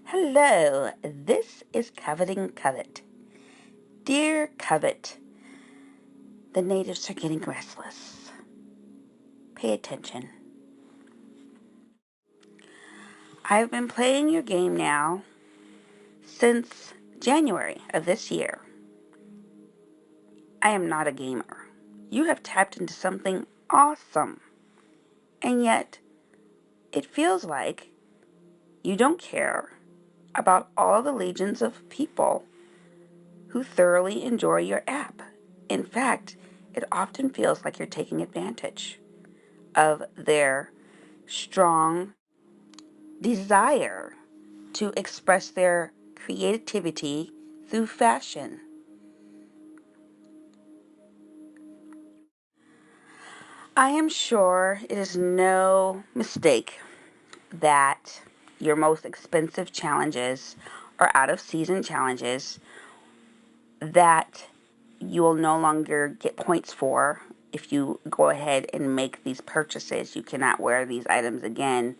Hello, this is Coveting Covet. Dear Covet, the natives are getting restless. Pay attention. I've been playing your game now since January of this year. I am not a gamer. You have tapped into something awesome, and yet it feels like you don't care about all the legions of people who thoroughly enjoy your app. In fact, it often feels like you're taking advantage of their strong desire to express their creativity through fashion. I am sure it is no mistake that your most expensive challenges are out of season challenges that you will no longer get points for if you go ahead and make these purchases. You cannot wear these items again.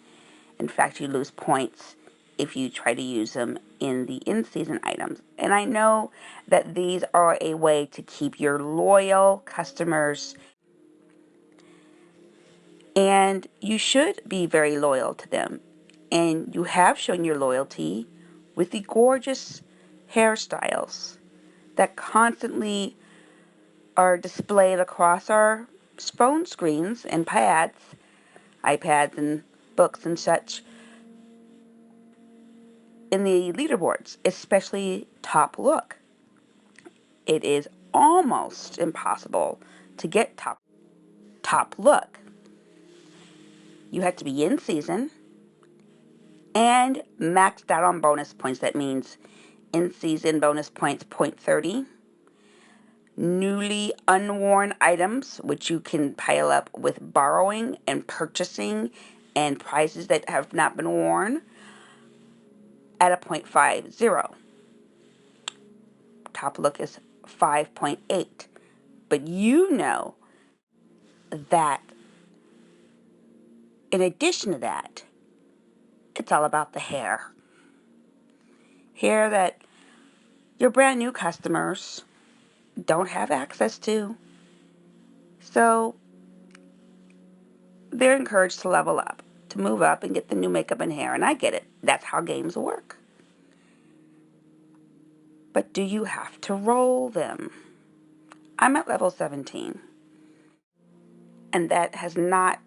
In fact, you lose points if you try to use them in the in-season items. And I know that these are a way to keep your loyal customers, and you should be very loyal to them. And you have shown your loyalty with the gorgeous hairstyles that constantly are displayed across our phone screens and iPads and books and such in the leaderboards, especially top look. It is almost impossible to get top look. You have to be in season and maxed out on bonus points. That means in season bonus points 0.30. Newly unworn items, which you can pile up with borrowing and purchasing, and prizes that have not been worn at a 0.50. Top look is 5.8. But you know that in addition to that, it's all about the hair. Hair that your brand new customers don't have access to. So they're encouraged to level up, to move up and get the new makeup and hair. And I get it. That's how games work. But do you have to roll them? I'm at level 17. And that has not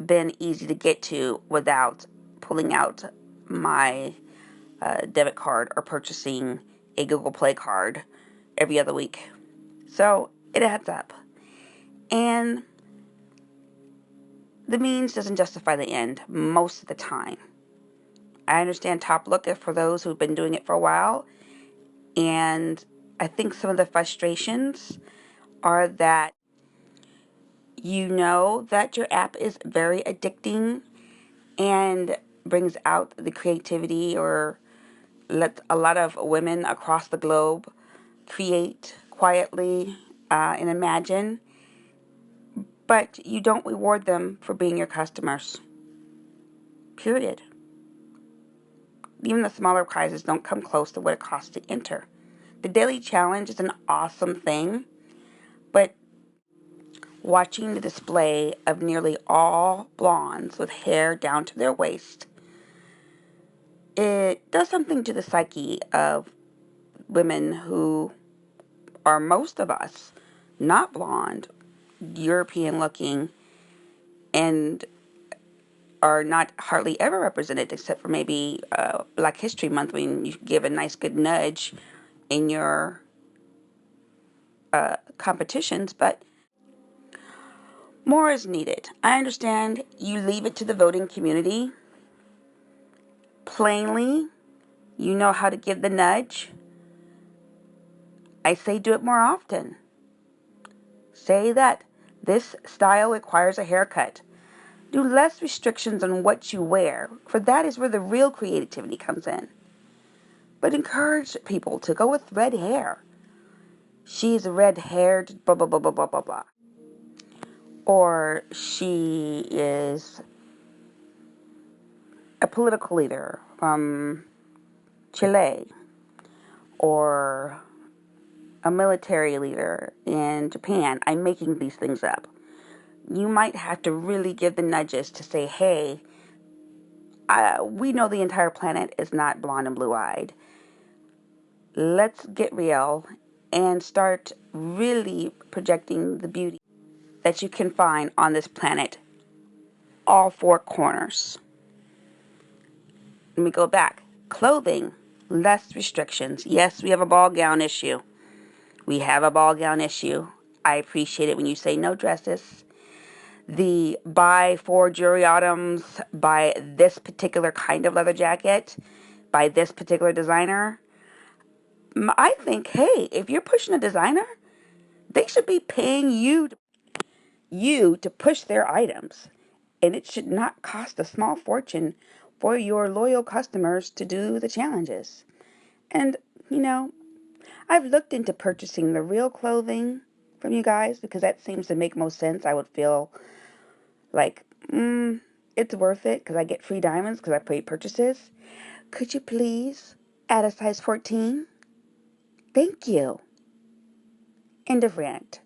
been easy to get to without pulling out my debit card or purchasing a Google Play card every other week. So it adds up. And the means doesn't justify the end most of the time. I understand top look for those who've been doing it for a while. And I think some of the frustrations are that you know that your app is very addicting and brings out the creativity, or let a lot of women across the globe create quietly and imagine, but you don't reward them for being your customers. Period. Even the smaller prizes don't come close to what it costs to enter. The daily challenge is an awesome thing, but watching the display of nearly all blondes with hair down to their waist, it does something to the psyche of women who are, most of us, not blonde, European looking, and are not hardly ever represented except for maybe Black History Month, when you give a nice good nudge in your competitions, but more is needed. I understand you leave it to the voting community. Plainly, you know how to give the nudge. I say do it more often. Say that this style requires a haircut. Do less restrictions on what you wear, for that is where the real creativity comes in. But encourage people to go with red hair. She's red-haired, blah, blah, blah, blah, blah, blah, blah. Or she is a political leader from Chile or a military leader in Japan. I'm making these things up. You might have to really give the nudges to say, hey, we know the entire planet is not blonde and blue-eyed. Let's get real and start really projecting the beauty that you can find on this planet, all four corners. Let me go back. Clothing, less restrictions. Yes, we have a ball gown issue. We have a ball gown issue. I appreciate it when you say no dresses. The buy 4 jewelry items, buy this particular kind of leather jacket, by this particular designer. I think, hey, if you're pushing a designer, they should be paying you to push their items. And it should not cost a small fortune for your loyal customers to do the challenges. And, you know, I've looked into purchasing the real clothing from you guys because that seems to make most sense. I would feel like, it's worth it because I get free diamonds because I paid purchases. Could you please add a size 14? Thank you. End of rant.